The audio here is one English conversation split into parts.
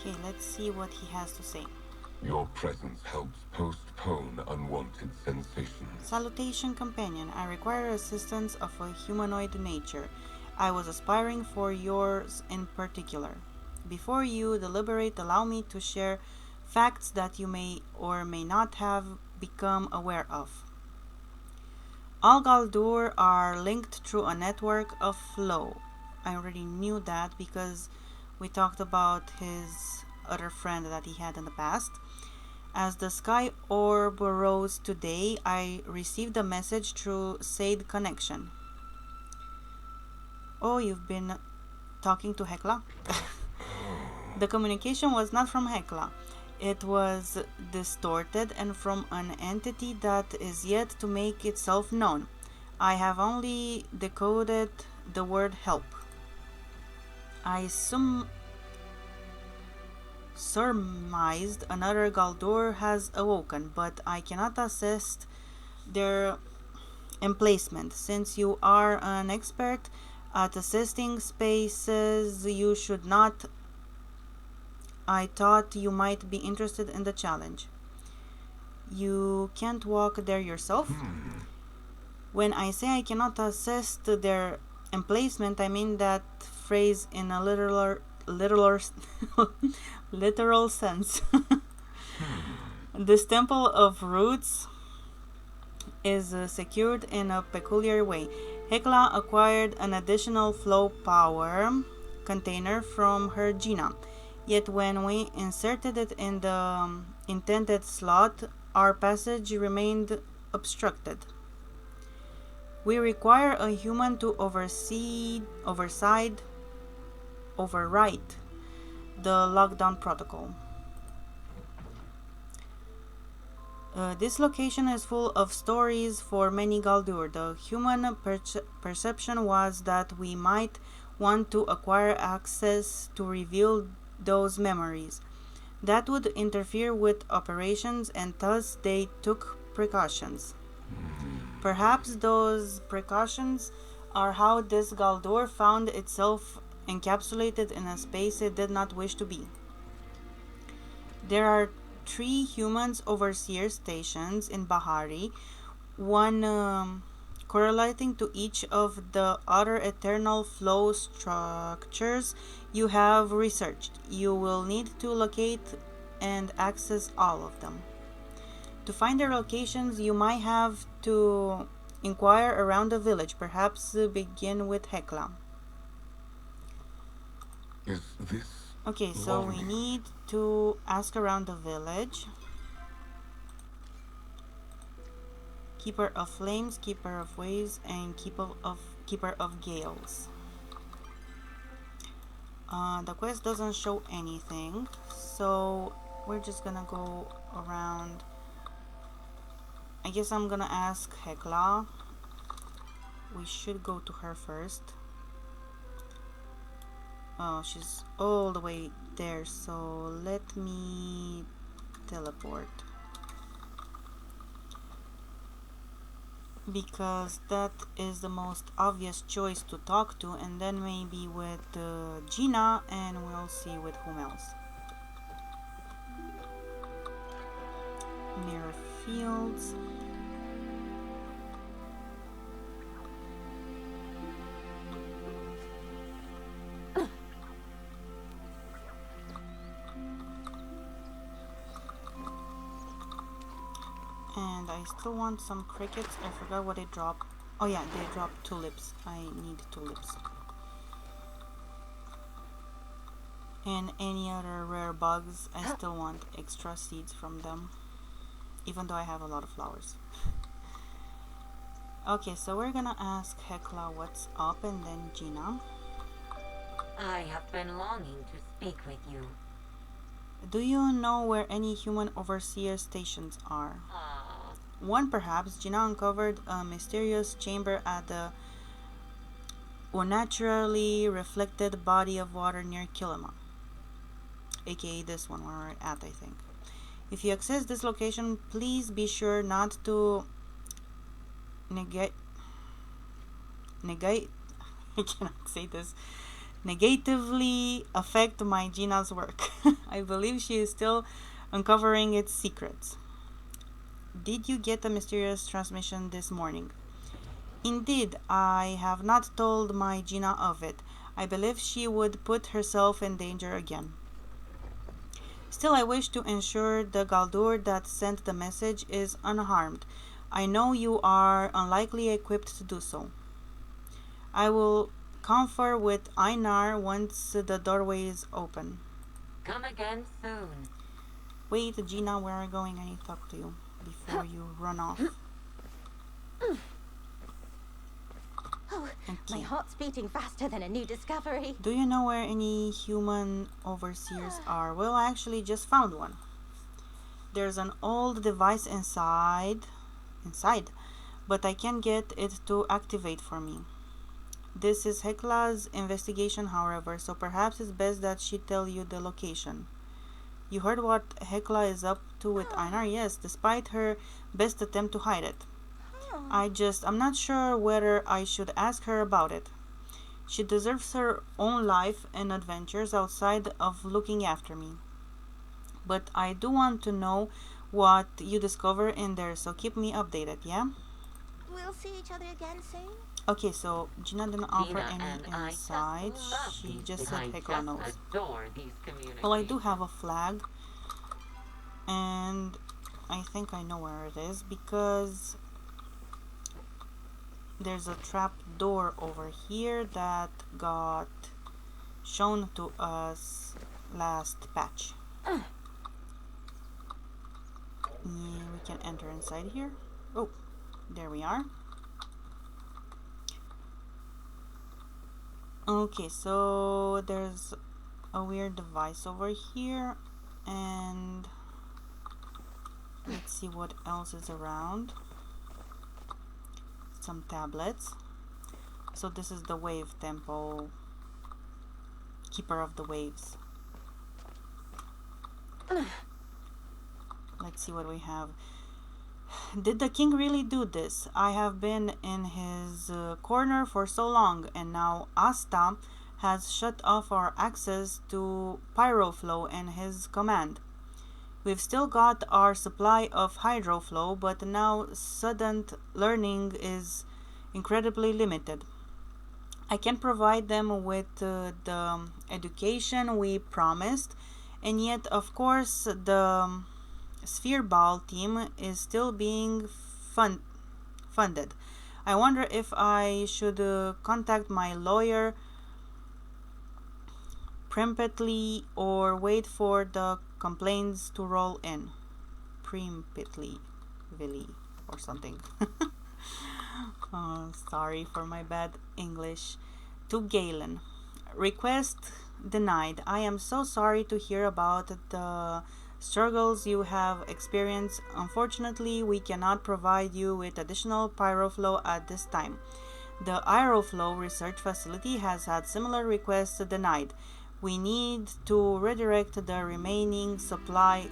Okay, let's see what he has to say. Your presence helps postpone unwanted sensations. Salutation, companion. I require assistance of a humanoid nature. I was aspiring for yours in particular. Before you deliberate, allow me to share facts that you may or may not have become aware of. All Galdur are linked through a network of flow. I already knew that because we talked about his other friend that he had in the past. As the sky orb rose today, I received a message through Said Connection. Oh, you've been talking to Hekla? The communication was not from Hekla. It was distorted and from an entity that is yet to make itself known. I have only decoded the word help. I surmised another Galdur has awoken, but I cannot assess their emplacement. Since you are an expert at assisting spaces, you should not. I thought you might be interested in the challenge. You can't walk there yourself? When I say I cannot assess their emplacement, I mean that phrase in a literal sense. This temple of roots is secured in a peculiar way. Hekla acquired an additional flow power container from her Gina. Yet when we inserted it in the intended slot, our passage remained obstructed. We require a human to override the lockdown protocol. This location is full of stories for many Galdur. The human perception was that we might want to acquire access to reveal those memories. That would interfere with operations, and thus they took precautions. Perhaps those precautions are how this Galdur found itself encapsulated in a space it did not wish to be. There are 3 humans overseer stations in Bahari, one correlating to each of the other eternal flow structures you have researched. You will need to locate and access all of them. To find their locations, you might have to inquire around the village, perhaps begin with Hekla. Is this Okay, so we need to ask around the village. Keeper of Flames, Keeper of Waves, and Keeper of Gales. The quest doesn't show anything, so we're just gonna go around. I guess I'm gonna ask Hekla. We should go to her first. Oh, she's all the way there, so let me teleport. Because that is the most obvious choice to talk to, and then maybe with Gina, and we'll see with whom else. Mirror Fields. And I still want some crickets. I forgot what they drop. Oh yeah, they drop tulips. I need tulips. And any other rare bugs, I still want extra seeds from them. Even though I have a lot of flowers. Okay, so we're gonna ask Hekla what's up, and then Gina. I have been longing to speak with you. Do you know where any human overseer stations are? One perhaps. Gina uncovered a mysterious chamber at the unnaturally reflected body of water near Kilima, aka this one where we're at, I think. If you access this location, please be sure not to negate I cannot say this, negatively affect my Gina's work. I believe she is still uncovering its secrets. Did you get a mysterious transmission this morning? Indeed, I have not told my Gina of it. I believe she would put herself in danger again. Still, I wish to ensure the Galdur that sent the message is unharmed. I know you are unlikely equipped to do so. I will confer with Einar once the doorway is open. Come again soon. Wait, Gina, where are you going? I need to talk to you before you run off. Oh, my Okay. heart's beating faster than a new discovery. Do you know where any human overseers are? Well, I actually just found one. There's an old device inside, but I can't get it to activate for me. This is Hekla's investigation, however, so perhaps it's best that she tell you the location. You heard what Hekla is up to with Einar? Yes, despite her best attempt to hide it. I'm not sure whether I should ask her about it. She deserves her own life and adventures outside of looking after me. But I do want to know what you discover in there, so keep me updated, yeah? We'll see each other again soon. Okay, so Gina didn't offer Gina any and I inside. just love She these just things. said I Hekla knows. just adore these communities. Well, I do have a flag, and I think I know where it is because there's a trap door over here that got shown to us last patch. Yeah, we can enter inside here. Oh, there we are. Okay, so there's a weird device over here, and let's see what else is around. Some tablets. So this is the wave tempo, keeper of the waves. Let's see what we have. Did the king really do this? I have been in his corner for so long, and now Asta has shut off our access to Pyroflow and his command. We've still got our supply of Hydroflow, but now sudden learning is incredibly limited. I can provide them with the education we promised, and yet, of course, the Sphere Ball team is still being funded. I wonder if I should contact my lawyer promptly or wait for the complaints to roll in. Promptly, Willy, or something. Oh, sorry for my bad English. To Galen. Request denied. I am so sorry to hear about the struggles you have experienced. Unfortunately, we cannot provide you with additional Pyroflow at this time. The Aeroflow Research Facility has had similar requests denied. We need to redirect the remaining supply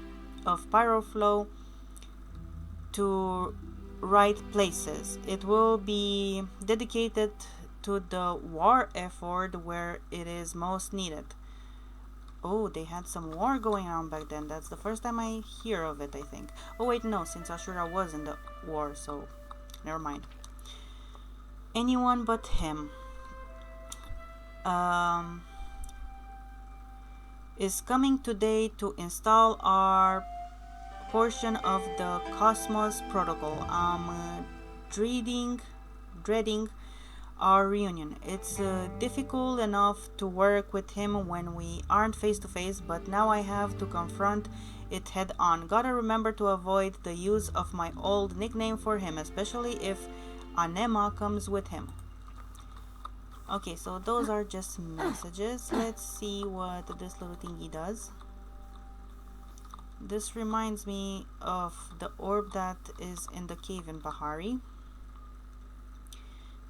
of Pyroflow to right places. It will be dedicated to the war effort where it is most needed. Oh, they had some war going on back then. That's the first time I hear of it, I think. Oh wait, no, since Ashura was in the war, so never mind. Anyone but him. Is coming today to install our portion of the Cosmos Protocol. I'm dreading our reunion. It's difficult enough to work with him when we aren't face to face, but now I have to confront it head on. Gotta remember to avoid the use of my old nickname for him, especially if Anema comes with him. Okay, so those are just messages. Let's see what this little thingy does. This reminds me of the orb that is in the cave in Bahari.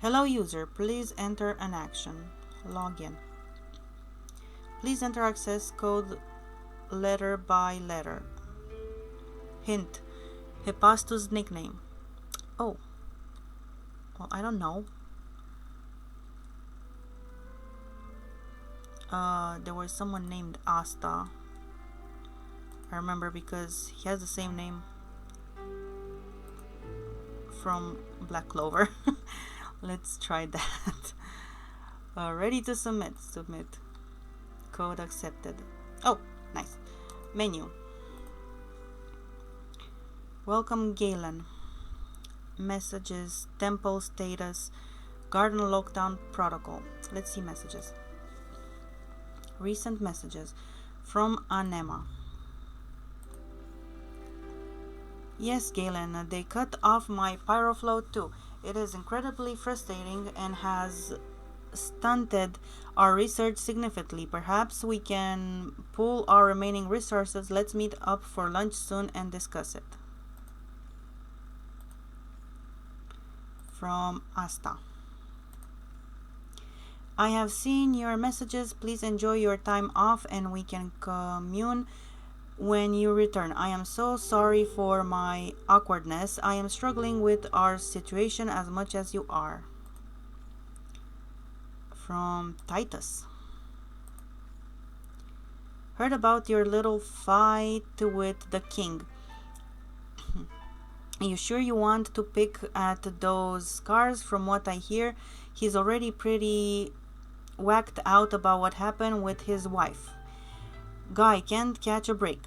Hello user, please enter an action. Login. Please enter access code letter by letter. Hint, Hephaestus nickname. Oh. Well, I don't know. There was someone named Asta. I remember because he has the same name from Black Clover. Let's try that. Ready to submit. Submit. Code accepted. Oh, nice. Menu. Welcome Galen. Messages, temple status, garden lockdown protocol. Let's see messages. Recent messages from Anema. Yes, Galen, they cut off my pyroflow too. It is incredibly frustrating and has stunted our research significantly. Perhaps we can pool our remaining resources. Let's meet up for lunch soon and discuss it. From Asta. I have seen your messages. Please enjoy your time off and we can commune when you return. I am so sorry for my awkwardness. I am struggling with our situation as much as you are. From Titus. Heard about your little fight with the king. You sure you want to pick at those scars? From what I hear, he's already pretty whacked out about what happened with his wife. Guy can't catch a break.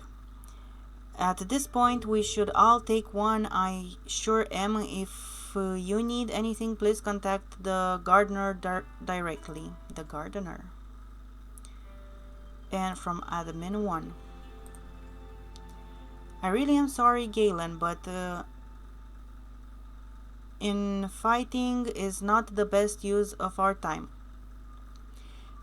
At this point, we should all take one. I sure am. If you need anything, please contact the gardener directly. The gardener. And from admin 1. I really am sorry, Galen, but infighting is not the best use of our time.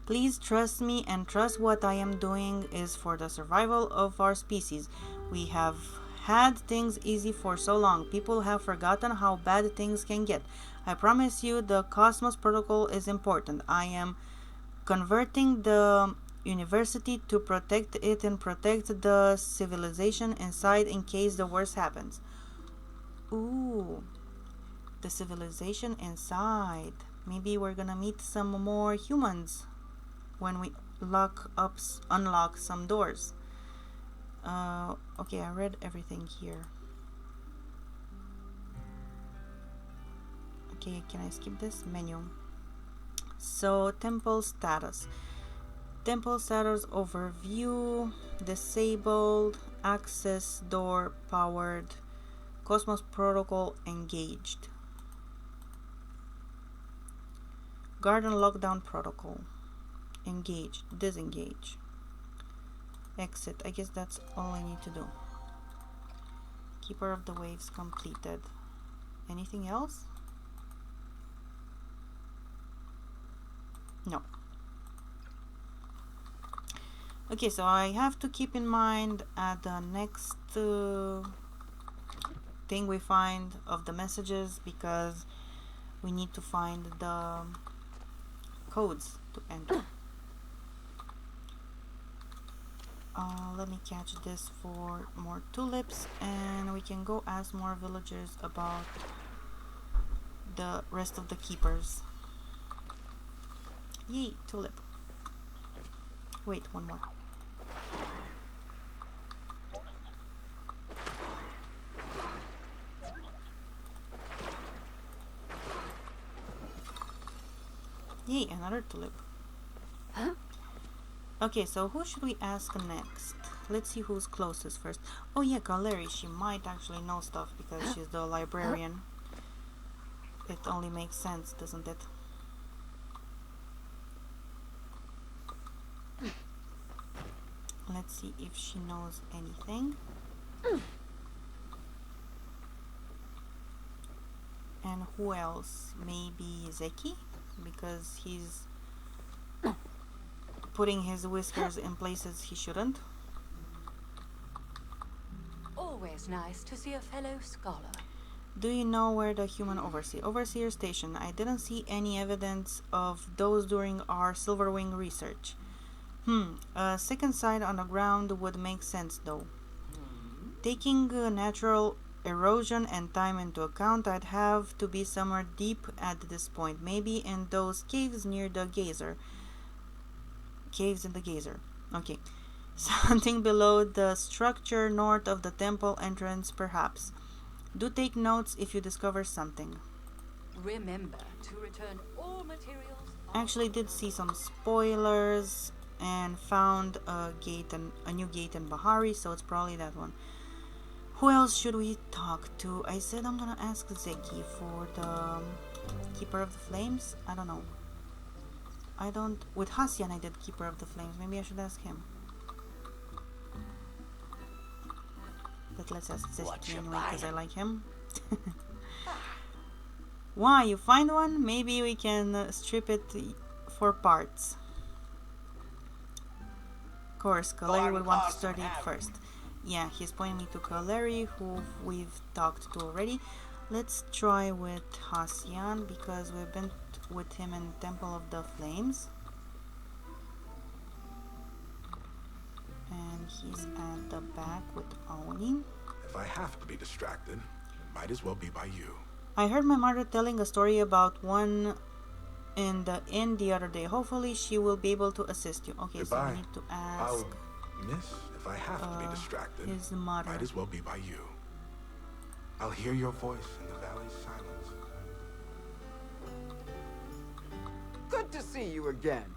Please trust me and trust what I am doing is for the survival of our species. We have had things easy for so long. People have forgotten how bad things can get. I promise you the Cosmos Protocol is important. I am converting the university to protect it and protect the civilization inside in case the worst happens. Ooh. The civilization inside. Maybe we're gonna meet some more humans when we unlock some doors. Okay, I read everything here. Okay, can I skip this? Menu. So, temple status. Temple status overview. Disabled. Access door powered. Cosmos Protocol engaged. Garden lockdown protocol. Engage. Disengage. Exit. I guess that's all I need to do. Keeper of the Waves completed. Anything else? No. Okay, so I have to keep in mind at the next thing we find of the messages, because we need to find the codes to enter. Let me catch this for more tulips and we can go ask more villagers about the rest of the keepers. Yay, tulip. Wait, one more. Yay, another tulip. Huh? Okay, so who should we ask next? Let's see who's closest first. Oh yeah, Galeri. She might actually know stuff because she's the librarian. It only makes sense, doesn't it? Let's see if she knows anything. And who else? Maybe Zeki? Because he's putting his whiskers in places he shouldn't. Always nice to see a fellow scholar. Do you know where the human overseer station? I didn't see any evidence of those during our Silverwing research. A second site on the ground would make sense though. Taking natural erosion and time into account, I'd have to be somewhere deep at this point. Maybe in those caves near the geyser. Caves in the geyser. Okay. Something below the structure north of the temple entrance, perhaps. Do take notes if you discover something. Remember to return all materials. I actually did see some spoilers and found a new gate in Bahari, so it's probably that one. Who else should we talk to? I said I'm gonna ask Zeki for the Keeper of the Flames. I don't know. With Hasian I did Keeper of the Flames. Maybe I should ask him. But let's ask Zeki anyway because I like him. Why, you find one? Maybe we can strip it for parts. Of course, Kaleri would want to study it first. Yeah, he's pointing me to Kaleri, who we've talked to already. Let's try with Hasian, because we've been with him in Temple of the Flames. And he's at the back with Oni. If I have to be distracted, it might as well be by you. I heard my mother telling a story about one in the inn the other day. Hopefully she will be able to assist you. Okay, Goodbye. so we need to ask Miss, if I have to be distracted, his mother. might as well be by you. I'll hear your voice in the valley's silence. Good to see you again.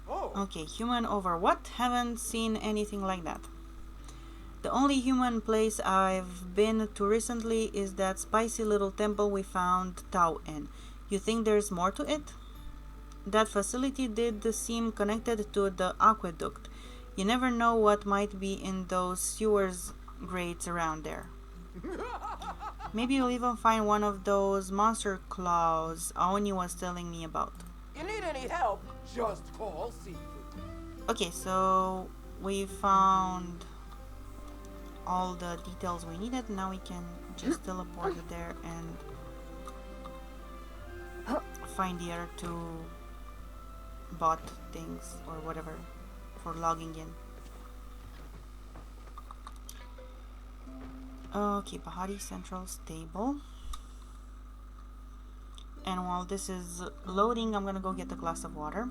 Oh. Okay, human over what? Haven't seen anything like that. The only human place I've been to recently is that spicy little temple we found Tao in. You think there's more to it? That facility did seem connected to the aqueduct. You never know what might be in those sewers grates around there. Maybe you'll even find one of those monster claws Aoni was telling me about. You need any help? Just call Seafood. Okay, so we found all the details we needed. Now we can just teleport there and find the other two bot things or whatever for logging in. Okay, Bahari Central Stable. And while this is loading, I'm gonna go get a glass of water.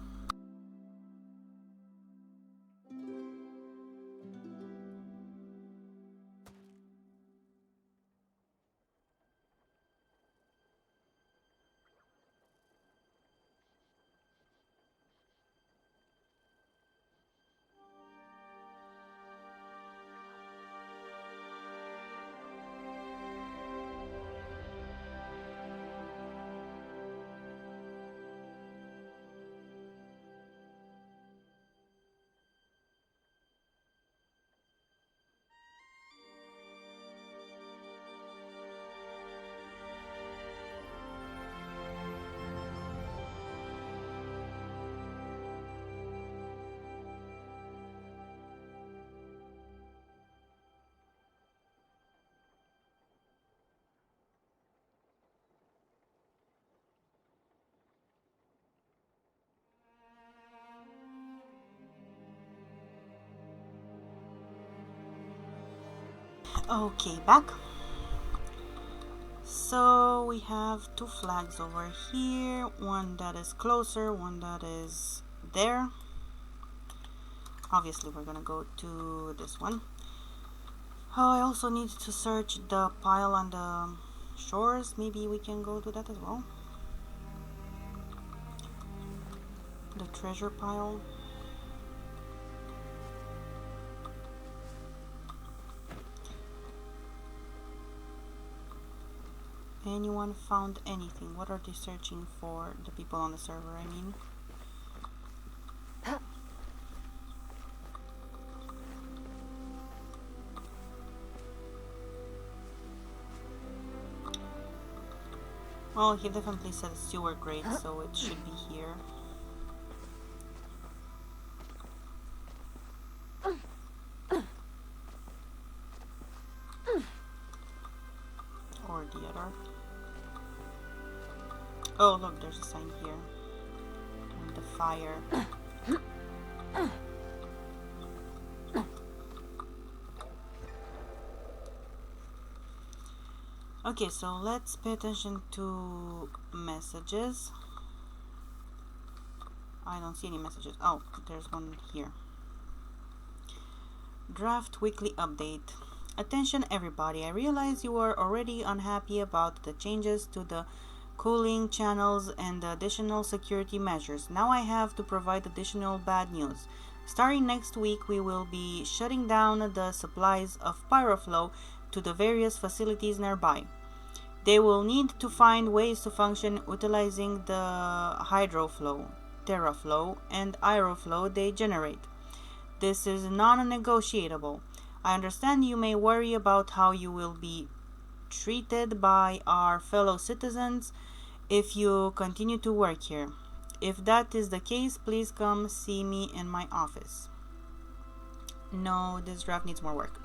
Okay, back. So we have two flags over here, one that is closer, one that is there. Obviously we're gonna go to this one. Oh, I also need to search the pile on the shores. Maybe we can go do that as well. The treasure pile. Anyone found anything? What are they searching for? The people on the server, I mean. Well, he definitely said sewer grate, so it should be here. Or the other. Oh, look, there's a sign here. And the fire. Okay, so let's pay attention to messages. I don't see any messages. Oh, there's one here. Draft weekly update. Attention everybody, I realize you are already unhappy about the changes to the cooling channels and the additional security measures. Now I have to provide additional bad news. Starting next week, we will be shutting down the supplies of Pyroflow to the various facilities nearby. They will need to find ways to function utilizing the hydroflow, terraflow, and aeroflow they generate. This is non-negotiable. I understand you may worry about how you will be treated by our fellow citizens if you continue to work here. If that is the case, please come see me in my office. No, this draft needs more work.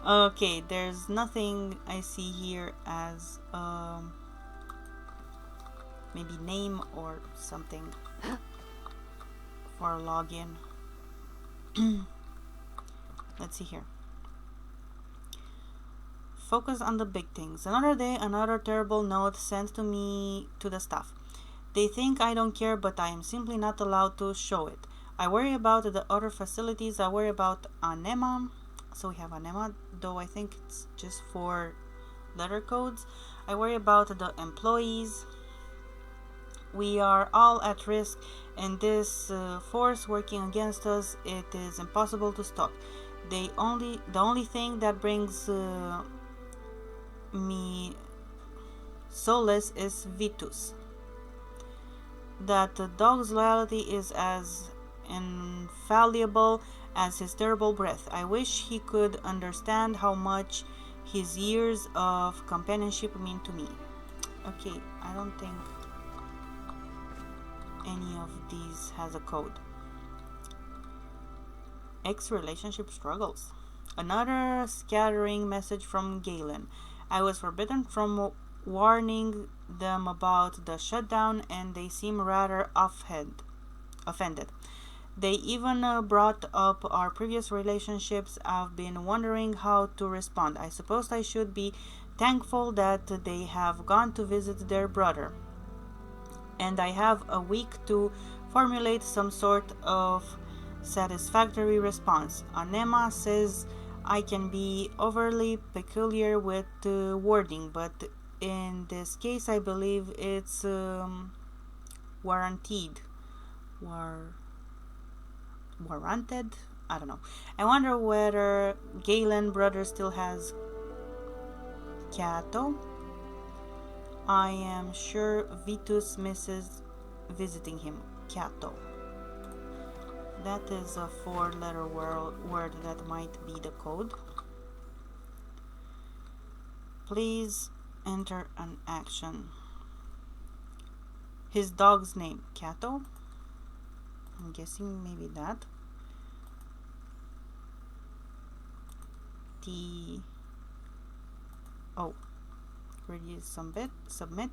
Okay, there's nothing I see here as maybe name or something for login. Let's see here. Focus on the big things. Another day, another terrible note sent to me to the staff. They think I don't care, but I am simply not allowed to show it. I worry about the other facilities. I worry about Anema. So we have Anema, though I think it's just for letter codes. I worry about the employees. We are all at risk, and this force working against us, it is impossible to stop. The only thing that brings me solace is Vitus. That the dog's loyalty is as infallible as his terrible breath. I wish he could understand how much his years of companionship mean to me. Okay, I don't think any of these has a code. Ex-relationship struggles. Another scattering message from Galen. I was forbidden from warning them about the shutdown, and they seem rather offended. They even brought up our previous relationships. I've been wondering how to respond. I suppose I should be thankful that they have gone to visit their brother, and I have a week to formulate some sort of satisfactory response. Anema says I can be overly peculiar with wording, but in this case I believe it's warranted. Warranted? I don't know. I wonder whether Galen brother still has Cato. I am sure Vitus misses visiting him. Cato. That is a 4-letter word that might be the code. Please enter an action. His dog's name, Cato. I'm guessing maybe that. Ready, submit.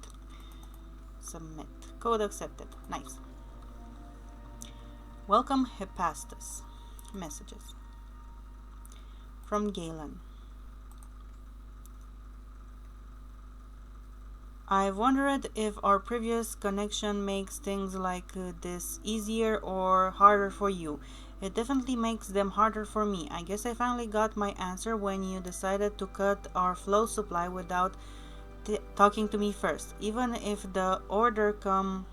Code accepted. Nice. Welcome, Hephaestus. Messages from Galen. I've wondered if our previous connection makes things like this easier or harder for you. It definitely makes them harder for me. I guess I finally got my answer when you decided to cut our flow supply without talking to me first. Even if the order come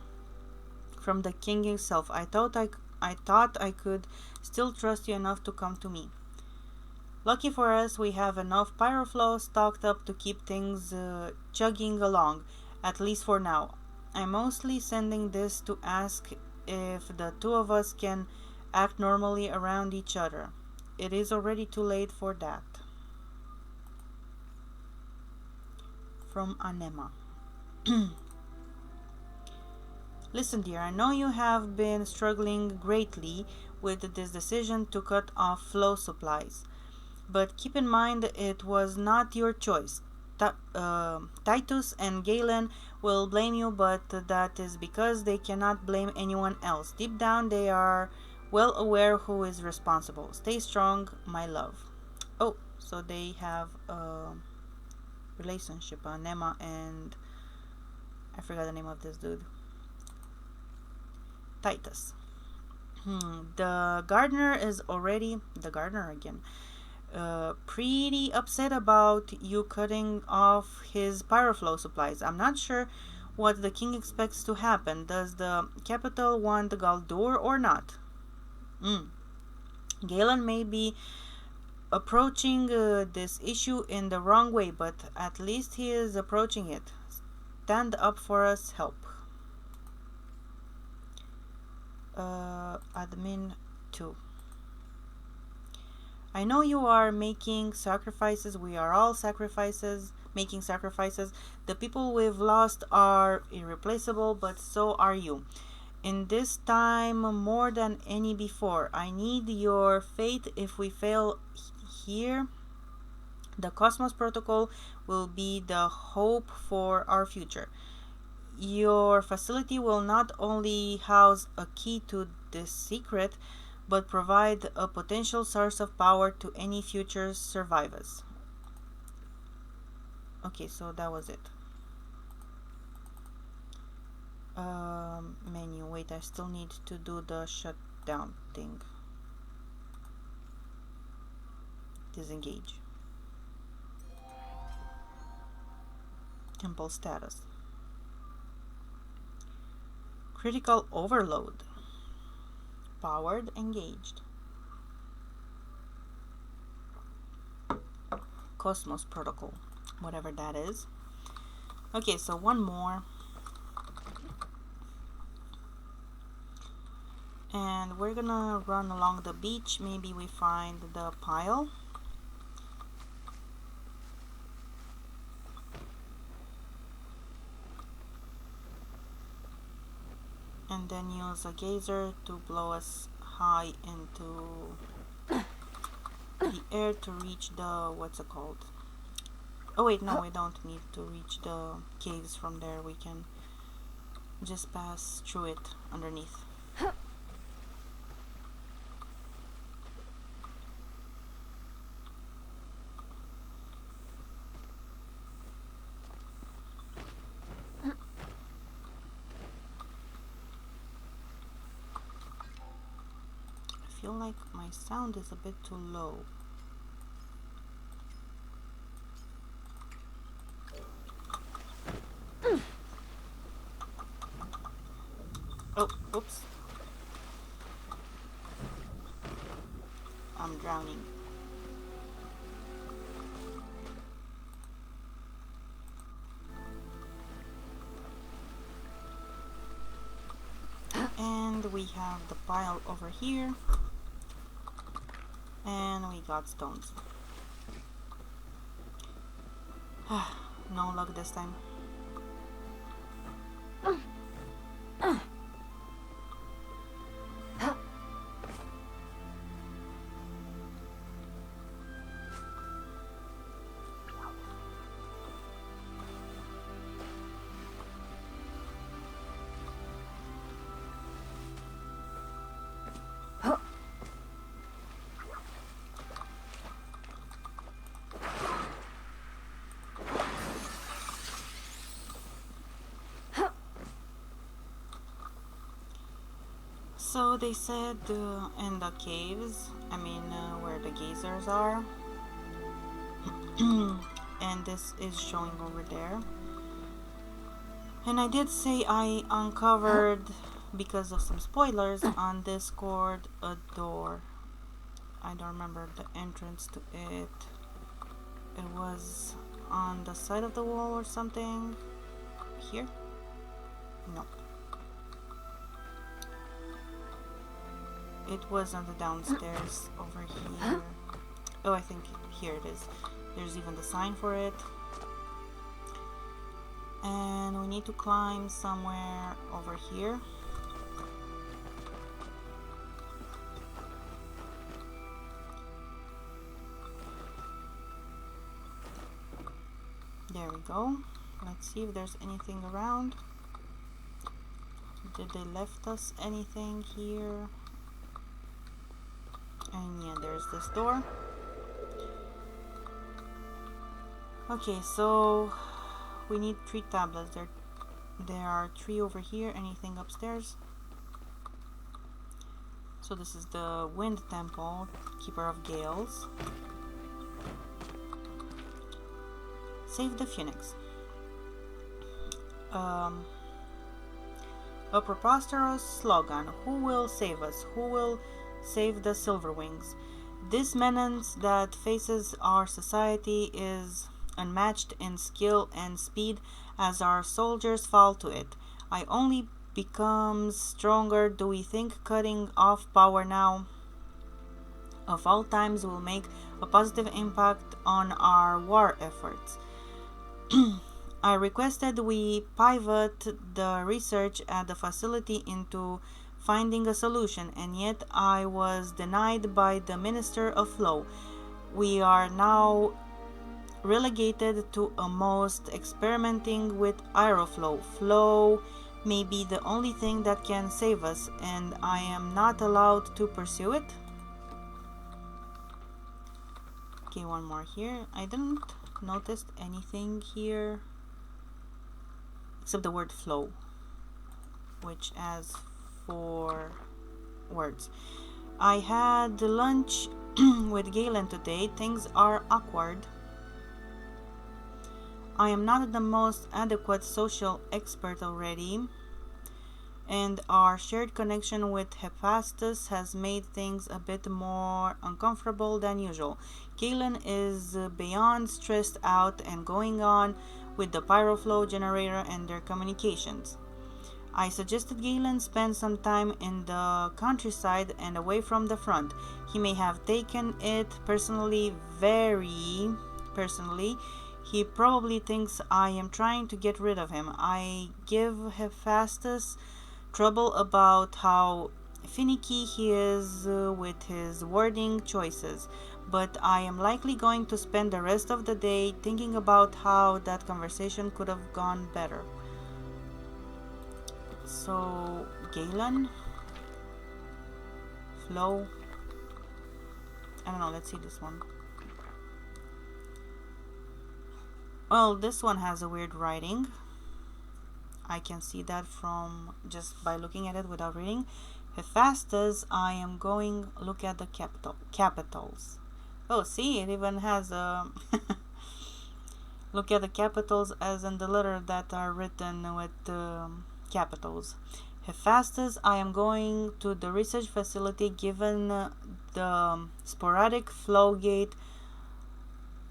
from the king himself, I thought I could still trust you enough to come to me. Lucky for us, we have enough pyroflow stocked up to keep things chugging along, at least for now. I'm mostly sending this to ask if the two of us can act normally around each other. It is already too late for that. From Anema. Listen, dear, I know you have been struggling greatly with this decision to cut off flow supplies. But keep in mind it was not your choice. Titus and Galen will blame you, but that is because they cannot blame anyone else. Deep down, they are well aware who is responsible. Stay strong, my love. Oh, so they have a relationship, Nema and I forgot the name of this dude. Titus. The gardener is already the gardener again. Pretty upset about you cutting off his pyroflow supplies. I'm not sure what the king expects to happen. Does the capital want Galdur or not? Galen may be approaching this issue in the wrong way, but at least he is approaching it. Stand up for us, help. Admin 2. I know you are making sacrifices. We are all making sacrifices. The people we've lost are irreplaceable, but so are you. In this time, more than any before, I need your faith. If we fail here, the Cosmos Protocol will be the hope for our future. Your facility will not only house a key to this secret, but provide a potential source of power to any future survivors. Okay, so that was it. Menu. Wait, I still need to do the shutdown thing. Disengage. Temple status. Critical overload. Powered, engaged. Cosmos Protocol, whatever that is. Okay, so one more. And we're gonna run along the beach. Maybe we find the pile. And then use a geyser to blow us high into the air to reach the, what's it called? Oh wait, no, we don't need to reach the caves from there. We can just pass through it underneath. I feel like my sound is a bit too low. Oh, oops. I'm drowning. And we have the pile over here. And we got stones. No luck this time. So they said in the caves, where the geysers are, and this is showing over there. And I did say I uncovered, because of some spoilers on Discord, a door. I don't remember the entrance to it. It was on the side of the wall or something. Here? No. It was on the downstairs over here. Oh, I think here it is. There's even the sign for it. And we need to climb somewhere over here. There we go. Let's see if there's anything around. Did they left us anything here? And yeah, there's this door. Okay, so we need 3 tablets. There are 3 over here. Anything upstairs? So this is the Wind Temple, Keeper of Gales. Save the Phoenix. A preposterous slogan. Who will save us? Who will save the Silverwings? This menace that faces our society is unmatched in skill and speed as our soldiers fall to it. I only becomes stronger. Do we think cutting off power now of all times will make a positive impact on our war efforts? I requested we pivot the research at the facility into finding a solution, and yet I was denied by the Minister of Law. We are now relegated to a most experimenting with aeroflow. Flow may be the only thing that can save us, and I am not allowed to pursue it. Okay, one more here. I didn't notice anything here except the word flow, which has 4 words. I had lunch with Galen today. Things are awkward. I am not the most adequate social expert already, and our shared connection with Hephaestus has made things a bit more uncomfortable than usual. Galen is beyond stressed out and going on with the pyroflow generator and their communications. I suggested Galen spend some time in the countryside and away from the front. He may have taken it personally, very personally. He probably thinks I am trying to get rid of him. I give Hephaestus trouble about how finicky he is with his wording choices, but I am likely going to spend the rest of the day thinking about how that conversation could have gone better. So, Galen, Flow, I don't know, let's see this one. Well, this one has a weird writing. I can see that from just by looking at it without reading. Hephaestus, I am going look at the capitals. Oh, see, it even has a look at the capitals as in the letter that are written with capitals. Hephaestus, I am going to the research facility given the sporadic flow gate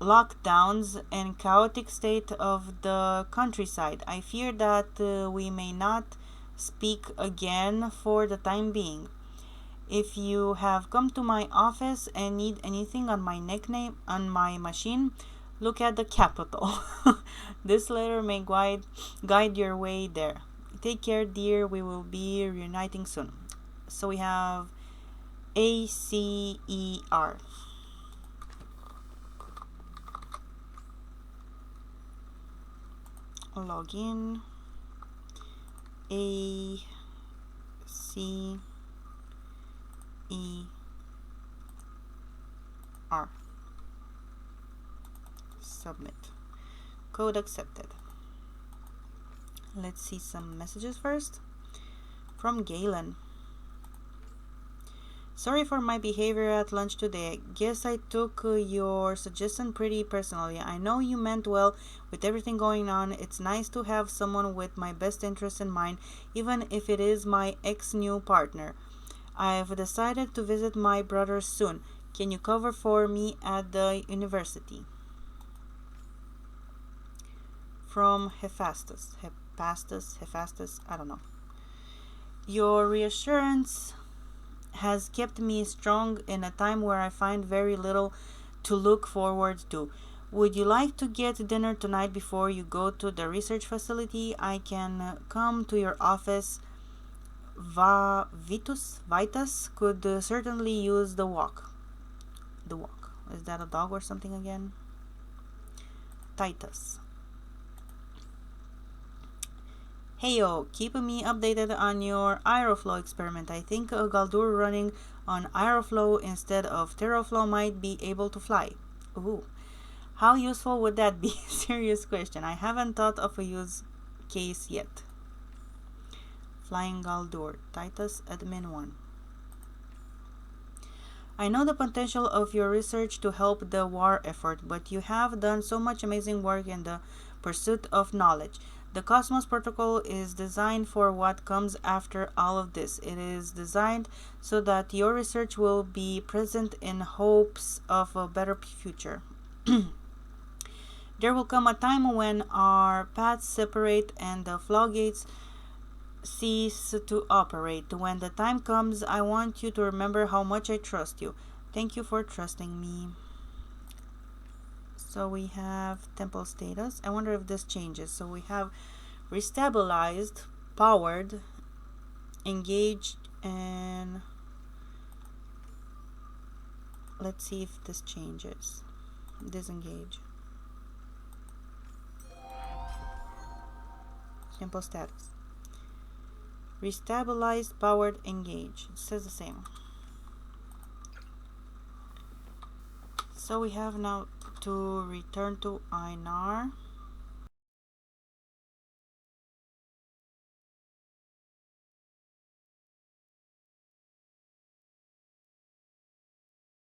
lockdowns and chaotic state of the countryside. I fear that we may not speak again for the time being. If you have come to my office and need anything on my nickname on my machine, look at the capital. This letter may guide your way there. Take care, dear. We will be reuniting soon. So we have ACER. Login. ACER. Submit. Code accepted. Let's see some messages first. From Galen. Sorry for my behavior at lunch today. Guess I took your suggestion pretty personally. I know you meant well with everything going on. It's nice to have someone with my best interests in mind, even if it is my ex-new partner. I've decided to visit my brother soon. Can you cover for me at the university? From Hephaestus, I don't know. Your reassurance has kept me strong in a time where I find very little to look forward to. Would you like to get dinner tonight before you go to the research facility? I can come to your office. Vitus could certainly use the walk. The walk. Is that a dog or something again? Titus. Heyo, keep me updated on your aeroflow experiment. I think a Galdur running on aeroflow instead of terraflow might be able to fly. Ooh. How useful would that be? Serious question. I haven't thought of a use case yet. Flying Galdur. Titus Admin 1. I know the potential of your research to help the war effort, but you have done so much amazing work in the pursuit of knowledge. The Cosmos Protocol is designed for what comes after all of this. It is designed so that your research will be present in hopes of a better future. There will come a time when our paths separate and the floodgates cease to operate. When the time comes, I want you to remember how much I trust you. Thank you for trusting me. So we have temple status. I wonder if this changes. So we have restabilized, powered, engaged, and let's see if this changes. Disengage. Temple status. Restabilized, powered, engaged. It says the same. So we have now to return to Einar.